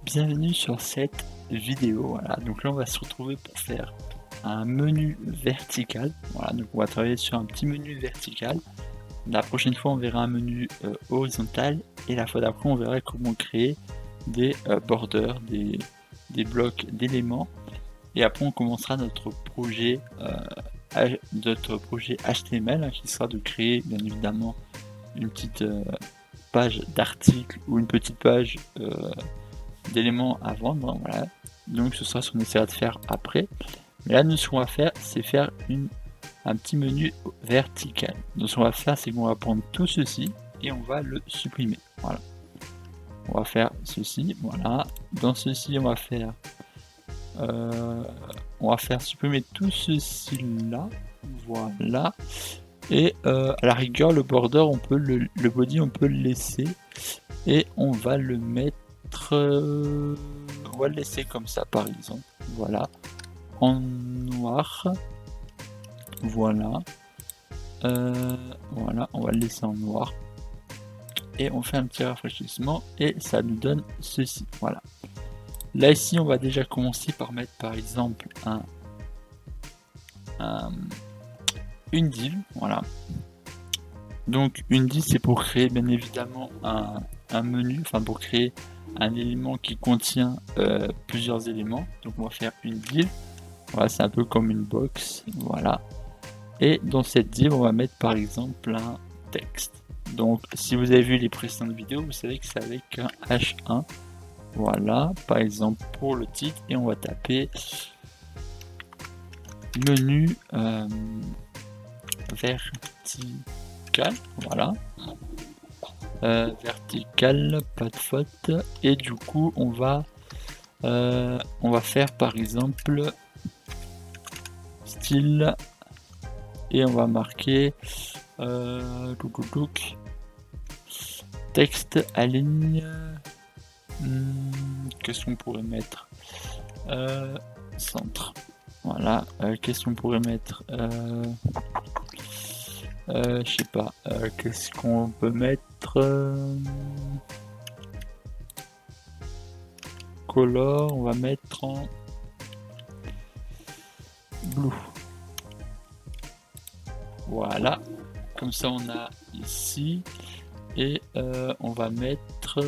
Bienvenue sur cette vidéo. Voilà, donc là on va se retrouver pour faire un menu vertical. Voilà, donc on va travailler sur un petit menu vertical. La prochaine fois on verra un menu horizontal et la fois d'après on verra comment créer des borders, des blocs d'éléments. Et après on commencera notre projet HTML qui sera de créer bien évidemment une petite page d'article ou une petite page d'éléments à vendre, voilà. Donc ce sera ce qu'on essaiera de faire après. Mais là, nous, ce qu'on va faire, c'est faire un petit menu vertical. Donc ce qu'on va faire, c'est qu'on va prendre tout ceci et on va le supprimer. Voilà. On va faire ceci, voilà. Dans ceci, on va faire supprimer tout ceci là, voilà. Et à la rigueur, le border, le body, on peut le laisser et on va le mettre. On va le laisser comme ça, par exemple. Voilà, en noir. Voilà. Voilà, on va le laisser en noir. Et on fait un petit rafraîchissement et ça nous donne ceci. Voilà. Là ici, on va déjà commencer par mettre par exemple une div. Voilà. Donc une div, c'est pour créer bien évidemment un menu, enfin pour créer un élément qui contient plusieurs éléments. Donc on va faire une div. Voilà, c'est un peu comme une box. Voilà. Et dans cette div, on va mettre par exemple un texte. Donc si vous avez vu les précédentes vidéos, vous savez que c'est avec un H1. Voilà, par exemple pour le titre, et on va taper menu vertical. Voilà. Vertical, pas de faute. Et du coup, on va faire par exemple style et on va marquer texte à ligne. Qu'est-ce qu'on pourrait mettre centre. Voilà. Qu'est-ce qu'on pourrait mettre je sais pas. Qu'est-ce qu'on peut mettre color, on va mettre en blue. Voilà, comme ça on a ici et on va mettre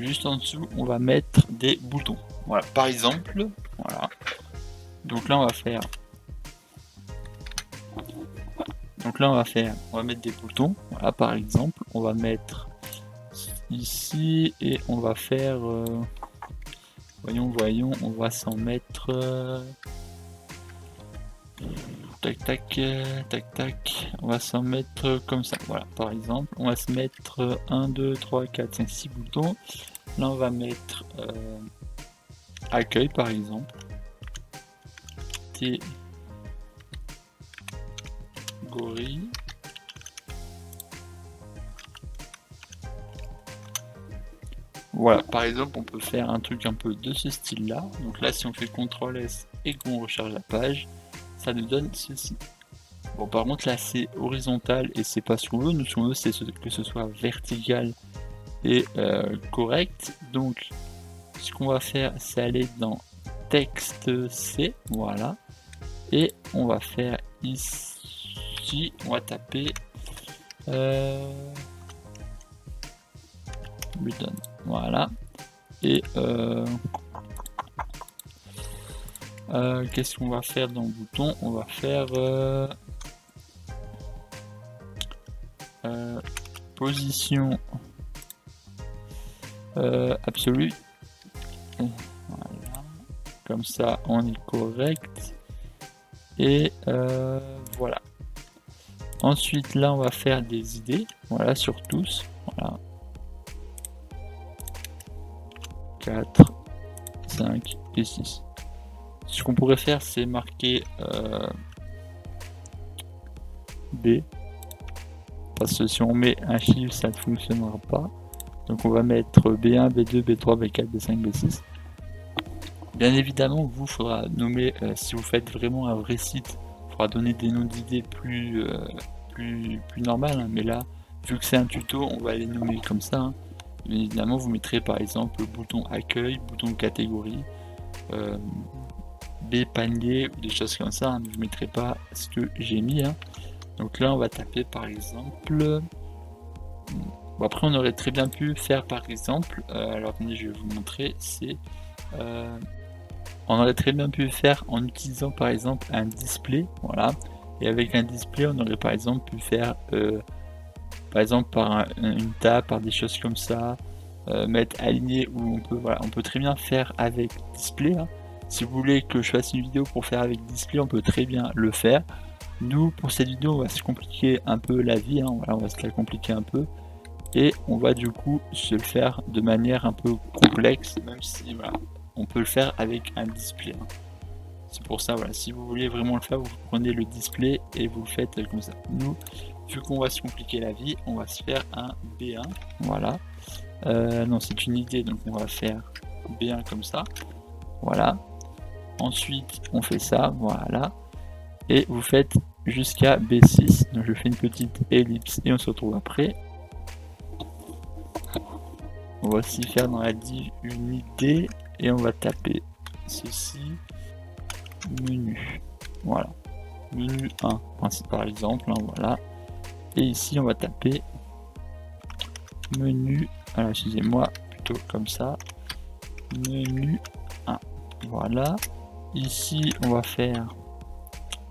juste en dessous, on va mettre des boutons. Voilà, par exemple, voilà. Donc là on va faire on va mettre des boutons. Voilà, par exemple, on va mettre ici et on va faire voyons, on va s'en mettre tac tac tac tac, on va s'en mettre comme ça. Voilà, par exemple, on va se mettre 1 2 3 4 5 6 boutons. Là on va mettre accueil par exemple, catégorie. Voilà, par exemple, on peut faire un truc un peu de ce style-là. Donc là, si on fait CTRL S et qu'on recharge la page, ça nous donne ceci. Bon, par contre, là, c'est horizontal et c'est pas ce qu'on veut. Nous, ce qu'on veut, c'est que ce soit vertical et correct. Donc, ce qu'on va faire, c'est aller dans texte C, voilà. Et on va faire ici, on va taper button. Voilà. Et qu'est-ce qu'on va faire dans le bouton? On va faire position absolue. Voilà. Comme ça, on est correct. Et voilà. Ensuite, là, on va faire des idées. Voilà, sur tous. Voilà. 4, 5 et 6. Ce qu'on pourrait faire, c'est marquer B. Parce que si on met un chiffre, ça ne fonctionnera pas. Donc on va mettre B1, B2, B3, B4, B5, B6. Bien évidemment, vous faudra nommer, si vous faites vraiment un vrai site, il faudra donner des noms d'idées plus normal, hein. Mais là, vu que c'est un tuto, on va les nommer comme ça. Hein. Bien évidemment, vous mettrez par exemple le bouton accueil, bouton catégorie, B panier ou des choses comme ça, hein, ne vous mettrez pas ce que j'ai mis. Hein. Donc là, on va taper par exemple. Bon, après, on aurait très bien pu faire par exemple. Alors attendez, je vais vous montrer. C'est on aurait très bien pu faire en utilisant par exemple un display, voilà. Et avec un display, on aurait par exemple pu faire, par exemple par une table, par des choses comme ça, mettre aligné où on peut, voilà, on peut très bien faire avec display. Hein. Si vous voulez que je fasse une vidéo pour faire avec display, on peut très bien le faire. Nous, pour cette vidéo, on va se compliquer un peu la vie, hein, voilà, on va se la compliquer un peu. Et on va du coup se le faire de manière un peu complexe, même si voilà, on peut le faire avec un display. Hein. C'est pour ça, voilà, si vous voulez vraiment le faire, vous prenez le display et vous le faites comme ça. Nous, vu qu'on va se compliquer la vie, on va se faire un B1, voilà. Non, c'est une idée, donc on va faire B1 comme ça, voilà. Ensuite, on fait ça, voilà. Et vous faites jusqu'à B6. Donc je fais une petite ellipse et on se retrouve après. On va aussi faire dans la div une idée et on va taper ceci, menu. Voilà. Menu 1, par exemple, hein, voilà. Et ici, on va taper menu, alors excusez-moi, plutôt comme ça, menu 1. Voilà. Ici, on va faire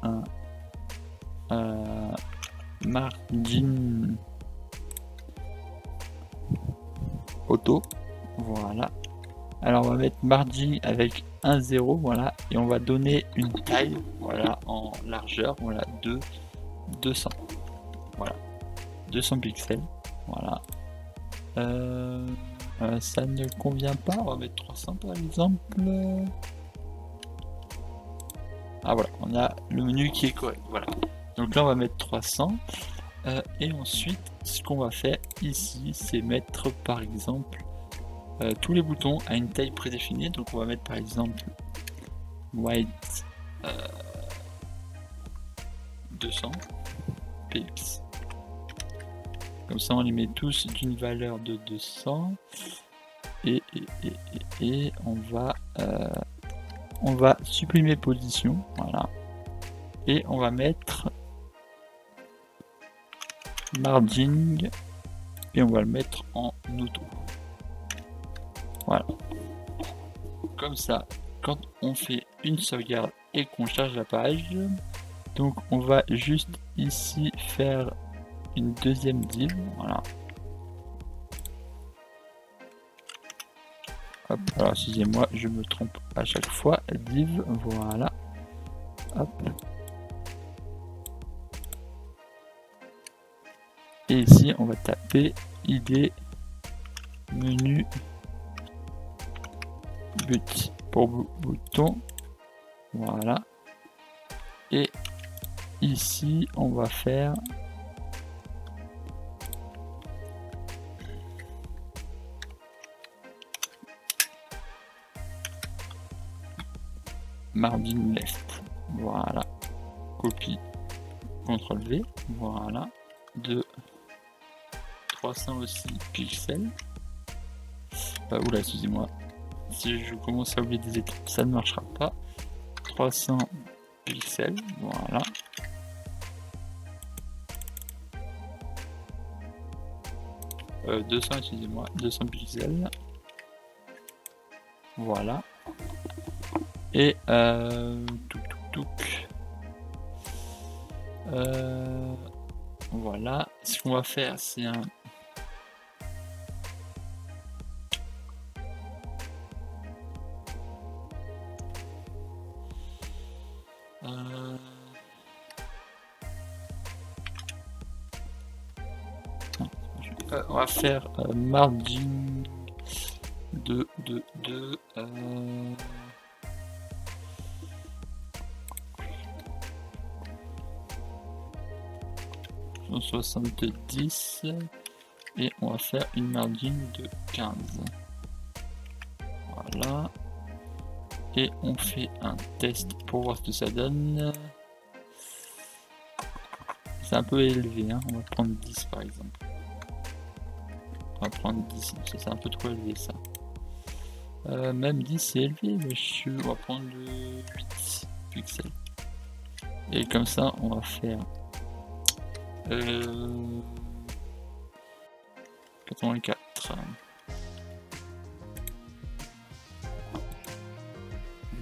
un margin auto. Voilà. Alors, on va mettre margin avec 1, 0, voilà. Et on va donner une taille, voilà, en largeur, voilà, de 200. Voilà. 200 pixels. Voilà. Ça ne convient pas, on va mettre 300 par exemple. Ah voilà, on a le menu qui est correct. Voilà. Donc là on va mettre 300. Et ensuite, ce qu'on va faire ici, c'est mettre par exemple tous les boutons à une taille prédéfinie. Donc on va mettre par exemple white 200 px. Comme ça, on les met tous d'une valeur de 200. Et on va supprimer position. Voilà. Et on va mettre margin. Et on va le mettre en auto. Voilà. Comme ça, quand on fait une sauvegarde et qu'on charge la page, donc on va juste ici faire une deuxième div. Voilà. Hop, alors excusez-moi, je me trompe à chaque fois. Div, voilà. Hop. Et ici, on va taper id menu but pour bouton. Voilà. Et ici, on va faire margin left. Voilà. Copie. CTRL V. Voilà. De 300 aussi pixels. Oula, excusez-moi. Si je commence à oublier des étapes, ça ne marchera pas. 300 pixels. Voilà. Euh, 200, excusez-moi. 200 pixels. Voilà. Et voilà. Ce qu'on va faire, c'est un on va faire margin de 170 et on va faire une margin de 15. Voilà. Et on fait un test pour voir ce que ça donne. C'est un peu élevé, hein. On va prendre 10 par exemple. On va prendre 10, c'est un peu trop élevé ça. Même 10 c'est élevé, monsieur. On va prendre 8 pixels. Et comme ça, on va faire 84.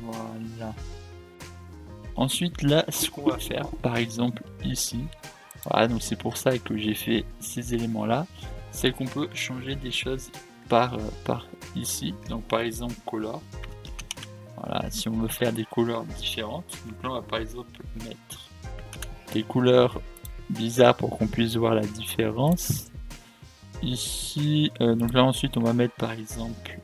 Voilà. Ensuite, là, ce qu'on va faire, par exemple ici, voilà, donc c'est pour ça que j'ai fait ces éléments-là, c'est qu'on peut changer des choses par ici. Donc par exemple color. Voilà, si on veut faire des couleurs différentes, donc là on va par exemple mettre des couleurs bizarres pour qu'on puisse voir la différence. Ici, donc là ensuite on va mettre par exemple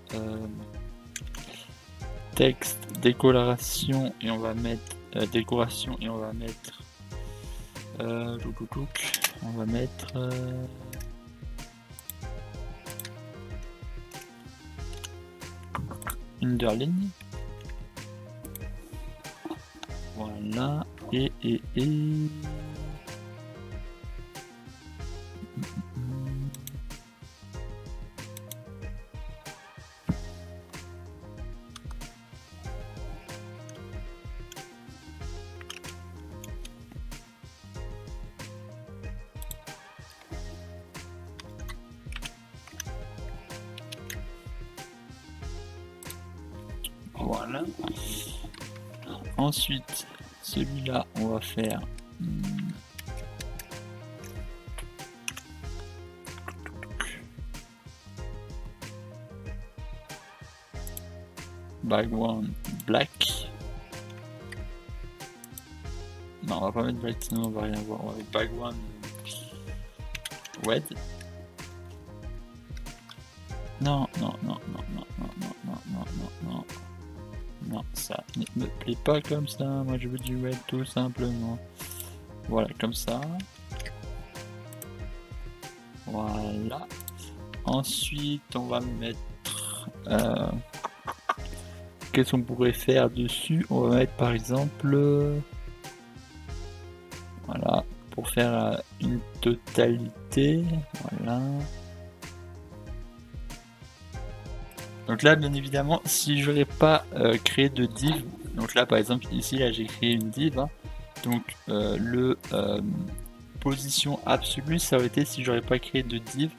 texte, décoloration et on va mettre décoration et on va mettre on va mettre underline. Voilà, et voilà. Ensuite, celui-là, on va faire background black. Non, on va pas mettre black, sinon on va rien voir. On va mettre background red. Non, non, non, non, non, non, non, non, non, non, non. Non, ça ne me plaît pas comme ça. Moi, je veux du red tout simplement. Voilà, comme ça. Voilà. Ensuite, on va mettre... qu'est-ce qu'on pourrait faire dessus? On va mettre par exemple... voilà, pour faire une totalité. Voilà. Donc là, bien évidemment, si je n'aurais pas créé de div, donc là par exemple ici, là j'ai créé une div, hein, donc le position absolue, ça aurait été si j'aurais pas créé de div.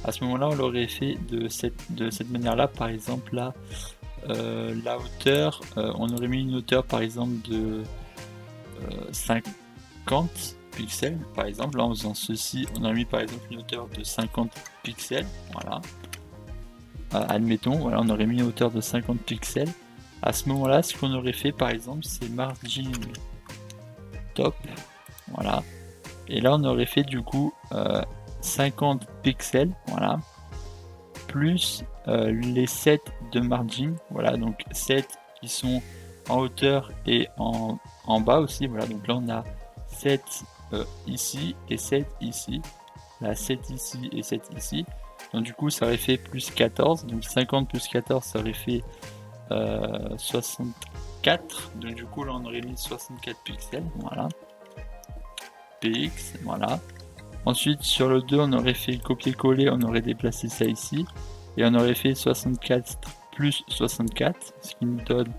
À ce moment-là, on l'aurait fait de cette manière-là, par exemple là, la hauteur, on aurait mis une hauteur par exemple de 50 pixels, par exemple. Là, en faisant ceci, on aurait mis par exemple une hauteur de 50 pixels, voilà. Admettons, voilà, on aurait mis une hauteur de 50 pixels. À ce moment-là, ce qu'on aurait fait, par exemple, c'est margin top, voilà. Et là, on aurait fait du coup 50 pixels, voilà, plus les 7 de margin, voilà, donc 7 qui sont en hauteur et en bas aussi, voilà. Donc là, on a 7 ici et 7 ici, là 7 ici et 7 ici. Donc du coup ça aurait fait plus 14, donc 50 plus 14 ça aurait fait 64, donc du coup là on aurait mis 64 pixels, voilà, px, voilà. Ensuite sur le 2 on aurait fait copier-coller, on aurait déplacé ça ici, et on aurait fait 64 plus 64, ce qui nous donne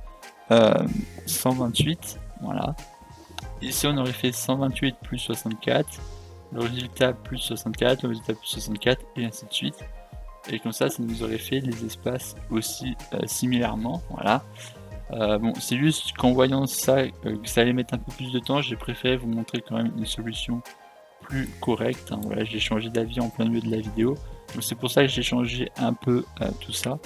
128, voilà. Ici on aurait fait 128 plus 64, le résultat plus 64, le résultat plus 64, et ainsi de suite. Et comme ça nous aurait fait les espaces aussi similairement, voilà. Bon, c'est juste qu'en voyant ça, que ça allait mettre un peu plus de temps, j'ai préféré vous montrer quand même une solution plus correcte, hein. Voilà, j'ai changé d'avis en plein milieu de la vidéo, donc c'est pour ça que j'ai changé un peu tout ça.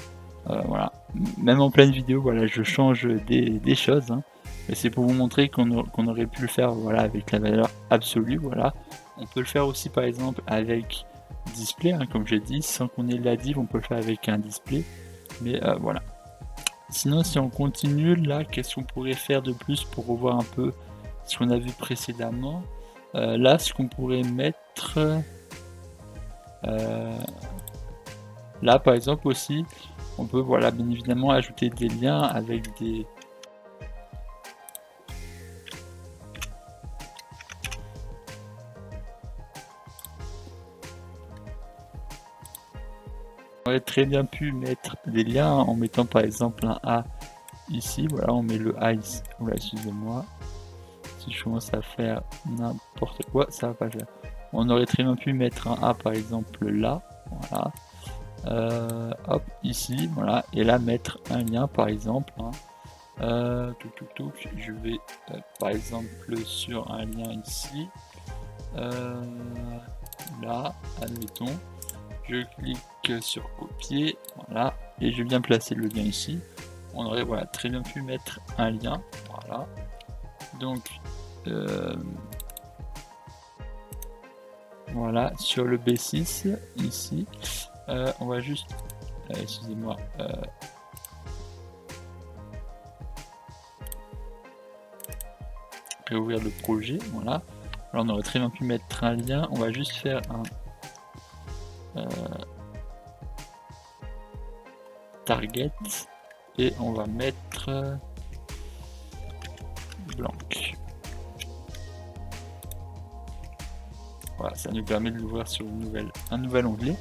Voilà, même en pleine vidéo, voilà, je change des choses, hein. Mais c'est pour vous montrer qu'on aurait pu le faire, voilà, avec la valeur absolue, voilà. On peut le faire aussi par exemple avec display, hein, comme j'ai dit, sans qu'on ait la div, on peut le faire avec un display, mais voilà. Sinon, si on continue, là, qu'est-ce qu'on pourrait faire de plus pour revoir un peu ce qu'on a vu précédemment? Là, ce qu'on pourrait mettre, là, par exemple aussi, on peut, voilà, bien évidemment, ajouter des liens avec des... aurait très bien pu mettre des liens en mettant par exemple un A ici. Voilà, on met le A ici. Voilà, excusez-moi. Si je commence à faire n'importe quoi, ça va pas faire. On aurait très bien pu mettre un A par exemple là. Voilà. Hop, ici, voilà. Et là, mettre un lien par exemple. Hein. Je vais par exemple sur un lien ici. Là, admettons. Je clique sur copier, voilà, et je viens placer le lien ici. On aurait voilà, très bien pu mettre un lien, voilà. Donc, voilà, sur le B6, ici, on va juste, excusez-moi, réouvrir le projet, voilà. Alors on aurait très bien pu mettre un lien, on va juste faire un target et on va mettre blanc. Voilà, ça nous permet de l'ouvrir sur un nouvel onglet.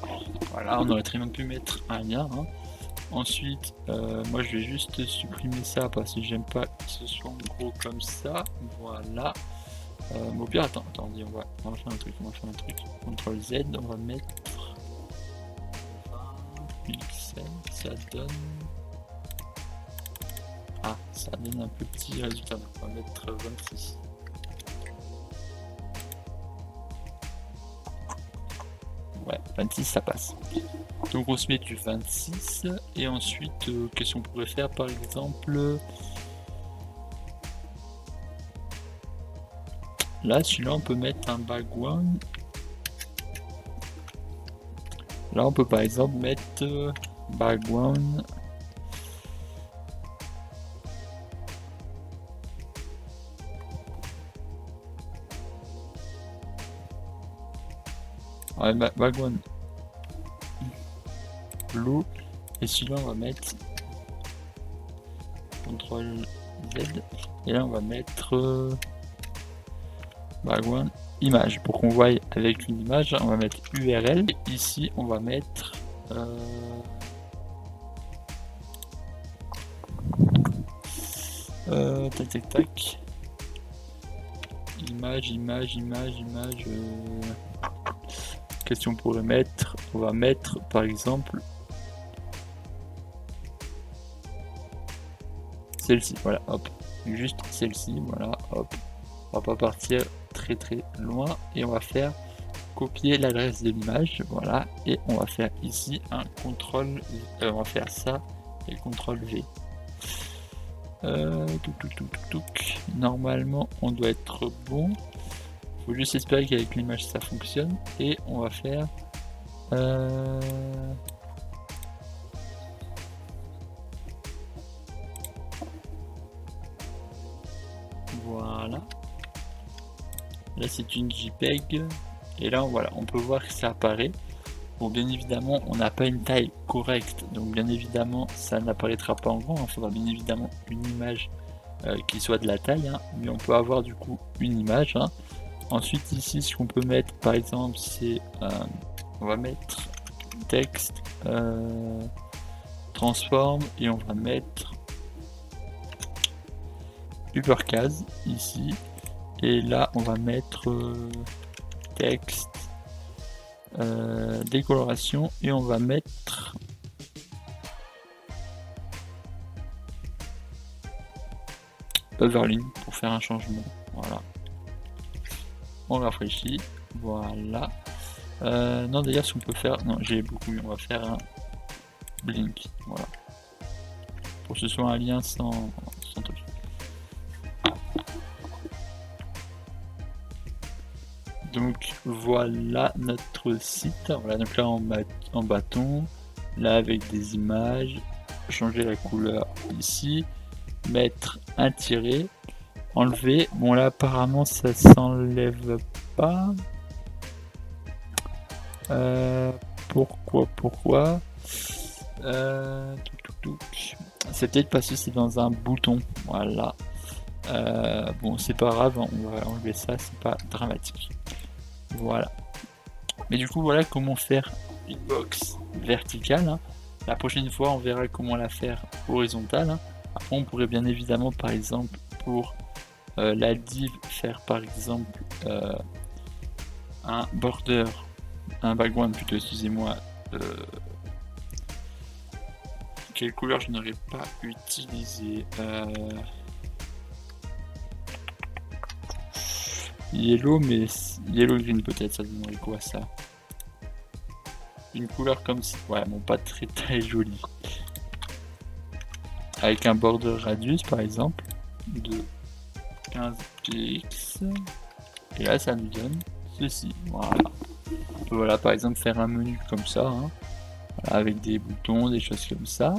Voilà, on aurait très bien pu mettre un lien. Hein. Ensuite, moi je vais juste supprimer ça parce que j'aime pas que ce soit en gros comme ça. Voilà. Au pire, attendez, on va faire un truc. CTRL Z, on va mettre 20 pixels, ça donne. Ah, ça donne un petit résultat. On va mettre 26. Ouais, 26 ça passe. Donc on se met du 26 et ensuite qu'est-ce qu'on pourrait faire par exemple là celui-là on peut mettre un background. Là on peut par exemple mettre background ouais, background blue et celui-là on va mettre CTRL Z et là on va mettre background image pour qu'on voie avec une image. On va mettre URL et ici on va mettre tac image qu'est-ce qu'on pourrait mettre? On va mettre par exemple celle-ci, voilà, hop, juste celle-ci, voilà, hop, on va pas partir très loin et on va faire copier l'adresse de l'image, voilà, et on va faire ici un contrôle, on va faire ça et contrôle V. Normalement on doit être bon, faut juste espérer qu'avec l'image ça fonctionne et on va faire voilà, là c'est une JPEG et là voilà, on peut voir que ça apparaît. Bon, bien évidemment on n'a pas une taille correcte, donc bien évidemment ça n'apparaîtra pas en grand, il faudra bien évidemment une image qui soit de la taille, hein, mais on peut avoir du coup une image. Hein. Ensuite ici ce qu'on peut mettre par exemple c'est on va mettre texte transform et on va mettre uppercase ici et là on va mettre texte décoloration et on va mettre overline pour faire un changement. Voilà, on rafraîchit, voilà. Non d'ailleurs ce qu'on peut faire, non j'ai beaucoup mieux, on va faire un blink, voilà, pour que ce soit un lien sans touch. Donc voilà notre site, voilà, donc là en bâton, là avec des images, changer la couleur ici, mettre un tiret, enlever, bon là apparemment ça s'enlève pas, pourquoi c'est peut-être parce que c'est dans un bouton, voilà. Bon c'est pas grave, on va enlever ça, c'est pas dramatique. Voilà. Mais du coup voilà comment faire une box verticale, hein. La prochaine fois, on verra comment la faire horizontale, hein. Après, on pourrait bien évidemment, par exemple, pour la div, faire par exemple un border, un background plutôt, excusez-moi. Quelle couleur je n'aurais pas utilisé? Yellow, mais yellow green peut-être, ça donnerait quoi ça? Une couleur comme ça, ouais, bon, pas très joli. Avec un border radius par exemple de 15 px, et là ça nous donne ceci. Voilà. On peut, voilà, par exemple faire un menu comme ça, hein. Voilà, avec des boutons, des choses comme ça.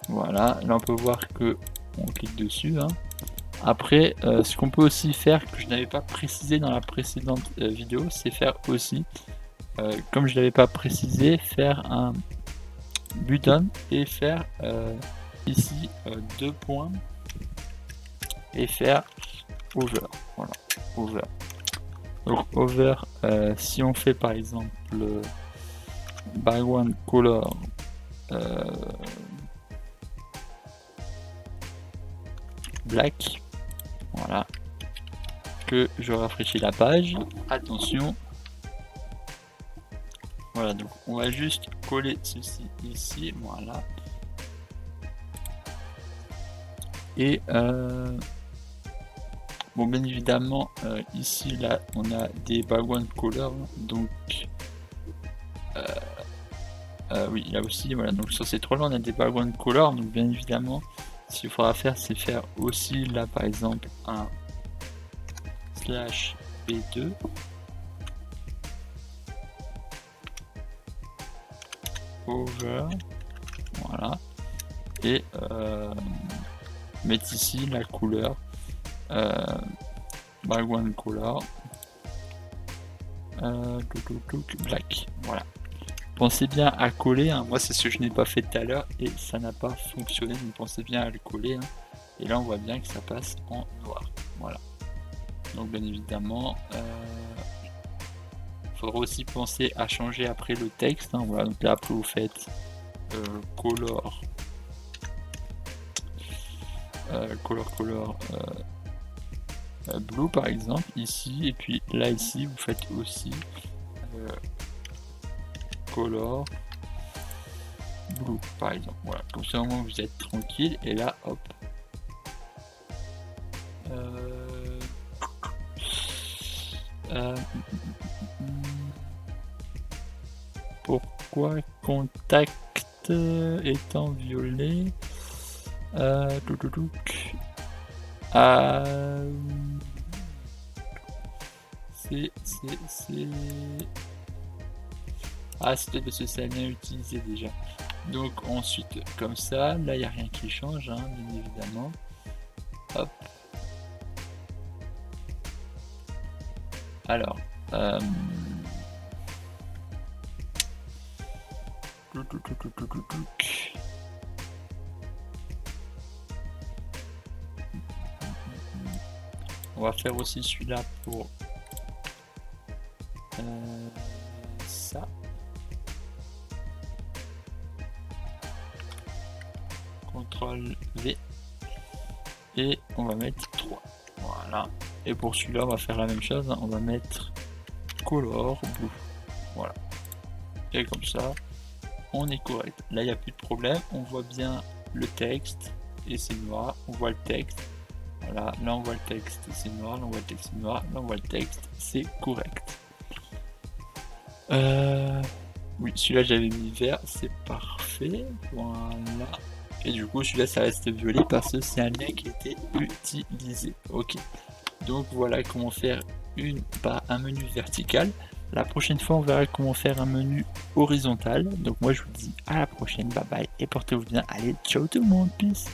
Voilà, là on peut voir que on clique dessus, hein. Après, ce qu'on peut aussi faire, que je n'avais pas précisé dans la précédente vidéo, c'est faire aussi, comme je l'avais pas précisé, faire un button et faire ici 2 points et faire over. Voilà, over. Donc over, si on fait par exemple le background color black, voilà, que je rafraîchis la page, attention, voilà, donc on va juste coller ceci ici, voilà, et bon, bien évidemment ici là on a des background color, donc oui, là aussi, voilà, donc sur ces trois là on a des background color, donc bien évidemment ce qu'il faudra faire, c'est faire aussi là par exemple un slash B2 over, voilà, et mettre ici la couleur background color black. Voilà, pensez bien à coller, hein. Moi c'est ce que je n'ai pas fait tout à l'heure et ça n'a pas fonctionné, donc pensez bien à le coller, hein. Et là on voit bien que ça passe en noir. Voilà, donc bien évidemment faudra aussi penser à changer après le texte, hein. Voilà, donc là après vous faites color blue par exemple ici, et puis là ici vous faites aussi color blue par exemple. Voilà, comme ça au moins vous êtes tranquille, et là hop, pourquoi contact est en violet? C'est peut-être parce que c'est bien utilisé déjà. Donc ensuite comme ça, là il n'y a rien qui change, hein, bien évidemment. Hop. Alors on va faire aussi celui-là pour ça. CTRL V, et on va mettre 3. Voilà, et pour celui-là on va faire la même chose, hein. On va mettre color blue. Voilà, et comme ça on est correct. Là il n'y a plus de problème, on voit bien le texte et c'est noir, on voit le texte. Voilà, là on voit le texte, c'est noir, là on voit le texte, c'est noir, là on voit le texte, c'est correct. Oui, celui-là j'avais mis vert, c'est parfait, voilà. Et du coup celui-là ça reste violet parce que c'est un lien qui a été utilisé. Ok, donc voilà comment faire un menu vertical. La prochaine fois on verra comment faire un menu horizontal. Donc moi je vous dis à la prochaine, bye bye et portez-vous bien. Allez, ciao tout le monde, peace.